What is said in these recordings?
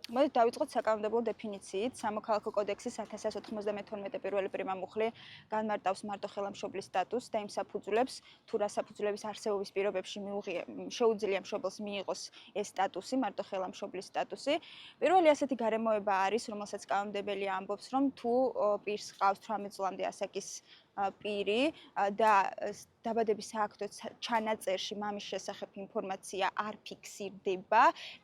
მოდით დავიწყოთ საკანონმდებლო დეფინიციით. სამოქალაქო კოდექსის 1192 პირველი პრიმამუხლი განმარტავს მარტო ხელმშობლის სტატუსს და იმ საფუძვლებს, თუ რა საფუძვლების არსებობის პირობებში შეუძლია მშობელს მიიღოს ეს სტატუსი, მარტო ხელმშობლის სტატუსი. პირველი ასეთი გარემოება არის, რომელსაც კანონმდებელი ამბობს, რომ თუ პირს ჰყავს 18 წლამდე ასაკის პირი და დაბადების სააქტო ჩანაწერში მამის შესახებ ინფორმაცია არ ფიქსირდება,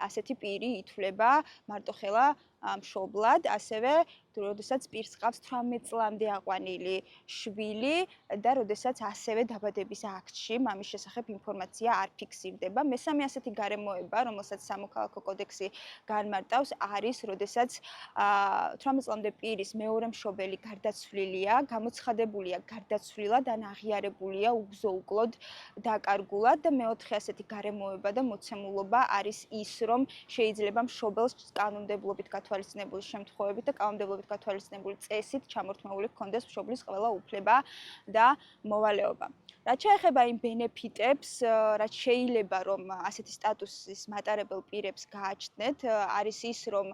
ასეთი პირი ითვლება მარტოხელა მშობლად, ასევე როდესაც პირს ჰყავს 18 წლამდე აყვანილი შვილი და როდესაც ასევე დაბადების აქტში მამის შესახებ ინფორმაცია არ ფიქსირდება. მესამე ასეთი გარემოება, რომელსაც სამოქალაქო კოდექსი განმარტავს, არის, როდესაც 18 წლამდე პირის მეორე მშობელი გარდაცვლილია, გამოცხადებულია გარდაცვლილად ან აღიარებულია უგზო-უკლოდ დაკარგულად და მეოთხე ასეთი გარემოება და მოცემულობა არის ის, რომ შეიძლება მშობელს კანონმდებლობით გათვალისწინებული შემთხვევებით და კანონმდებლობით გათვალისწინებული წესით ჩამორთმეული ჰქონდეს მშობლის ყველა უფლება და მოვალეობა. რაც შეეხება იმ ბენეფიტებს, რაც შეიძლება რომ ასეთი სტატუსის მატარებელ პირებს გააჩნდეთ, არის ის, რომ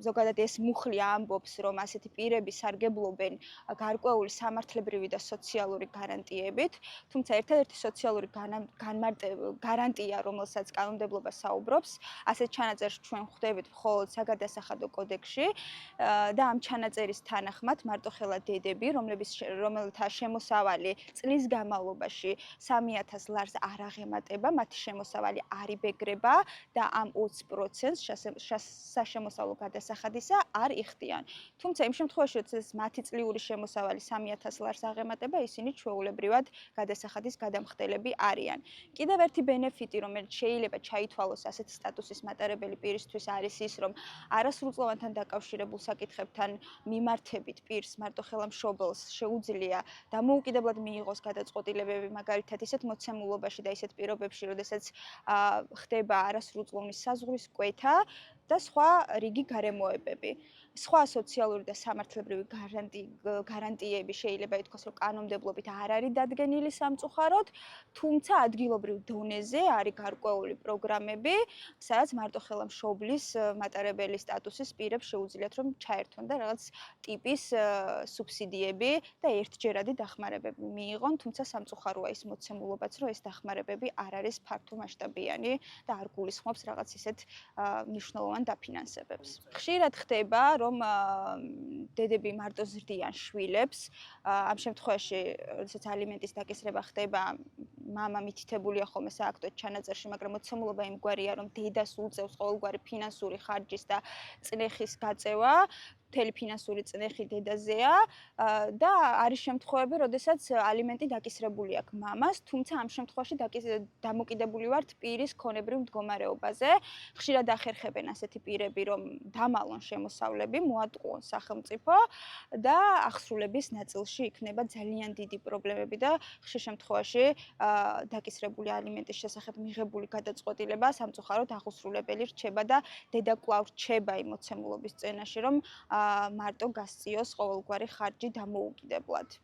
ზოგადად ეს მუხლი ამბობს, რომ ასეთი პირები სარგებლობენ გარკვეული სამართლებრივი და სოციალური გარანტიებით, თუმცა ერთადერთი სოციალური გარანტია, რომელსაც კანონმდებლობა საუბრობს, ასეთ ჩანაწერს ჩვენ ვხვდებით მხოლოდ საგადასახადო კოდექსში და ამ ჩანაწერის თანახმად მარტოხელა დედები, რომელთა შემოსავალი წლის განმავლობაში 3000 ლარს არ აღემატება, მათი შემოსავალი არ იბეგრება და ამ 20%-ს საშემოსავლო გადასახადისა არ იხდიან. თუმცა იმ შემთხვევაში, როდესაც მათი წლიური შემოსავალი 3000 ლარს აღემატება, ისინი ჩვეულებრივად გადასახადის გადამხდელები არიან. კიდევ ერთი ბენეფიტი, რომელიც შეიძლება ჩაითვალოს ასეთი სტატუსის მატარებელი პირისთვის, არის ის, რომ არასრულწლოვანთან დაკავშირებულ საკითხებთან მიმართებით პირს მარტოხელა მშობელს შეუძლია დამოუკიდებლად მიიღოს გადაწყვეტილებები, მაგალითად ისეთ მოცემულობაში და ისეთ პირობებში, როდესაც ხდება არასრულწლოვნის საზღვრის კვეთა და სხვა რიგი გარემოებები. სხვა სოციალური და სამართლებრივი გარანტიები შეიძლება ითქვას, რომ კანონმდებლობით არ არის დადგენილი სამწუხაროდ, თუმცა ადგილობრივ დონეზე არის გარკვეული პროგრამები, სადაც მარტოხელა მშობლის მატარებელი სტატუსის პირებს შეუძლიათ რომ ჩაერთონ და რაღაც ტიპის სუბსიდიები და ერთჯერადი დახმარებები მიიღონ, თუმცა სამწუხაროა ის მოცემულობაც, რომ ეს დახმარებები არ არის ფართომასშტაბიანი და არ გულისხმობს რაღაც ისეთ მნიშვნელოვან დაფინანსებებს. ხშირად ხდება, რომ დედები მარტო ზრდიან შვილებს. ამ შემთხვევაში, როდესაც ალიმენტის დაკისრება ხდება, მამა მითითებულია ხოლმე სააქტო ჩანაწერში, მაგრამ მოცემულობა იმგვარია, რომ დედას უწევს ყოველგვარი ფინანსური ხარჯის და წნეხის გაწევა, მთელი ფინანსური წნეხი დედაზეა და არის შემთხვევები, როდესაც ალიმენტი დაკისრებული აქვს მამას, თუმცა ამ შემთხვევაში დამოკიდებული ვართ პირის ქონებრივ მდგომარეობაზე. ხშირად ახერხებენ ასეთი პირები, რომ დამალონ შემოსავლები, მოატყუონ სახელმწიფო და აღსრულების ნაწილში იქნება ძალიან დიდი პრობლემები და ხშირ შემთხვევაში დაკისრებული ალიმენტის შესახებ მიღებული გადაწყვეტილება სამწუხაროდ აღუსრულებელი რჩება და დედა კვლავ რჩება იმ მოცემულობის წენაში, რომ მარტო გასწიოს ყოველგვარი ხარჯი დამოუკიდებლად.